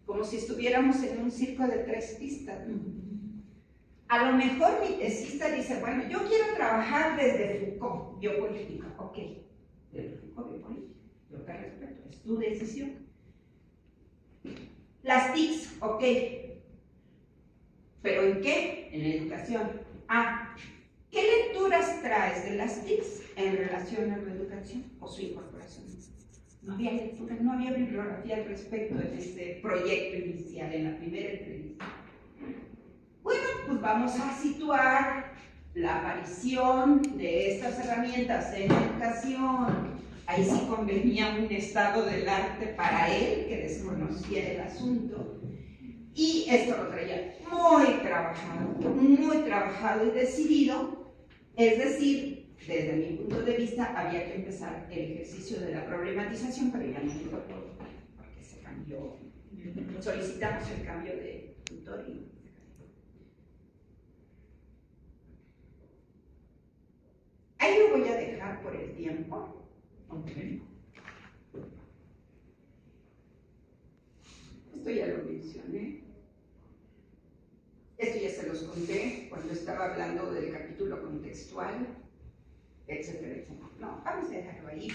Como si estuviéramos en un circo de 3 pistas, ¿no? A lo mejor mi tesista dice, bueno, yo quiero trabajar desde Foucault, biopolítica, ok. Desde Foucault, biopolítica, yo te respeto, es tu decisión. Las TICs, ok. ¿Pero en qué? En la educación. ¿Qué lecturas traes de las TICs en relación a la educación o su incorporación? No había lectura, no había bibliografía al respecto en este proyecto inicial, en la primera entrevista. Bueno, pues vamos a situar la aparición de estas herramientas en educación. Ahí sí convenía un estado del arte para él, que desconocía el asunto. Y esto lo traía muy trabajado y decidido. Es decir, desde mi punto de vista, había que empezar el ejercicio de la problematización, pero ya no me tocó, porque se cambió. Solicitamos el cambio de tutor y ahí lo voy a dejar por el tiempo. Okay. Esto ya lo mencioné. Esto ya se los conté cuando estaba hablando del capítulo contextual, etcétera, etcétera. No, vamos a dejarlo ahí.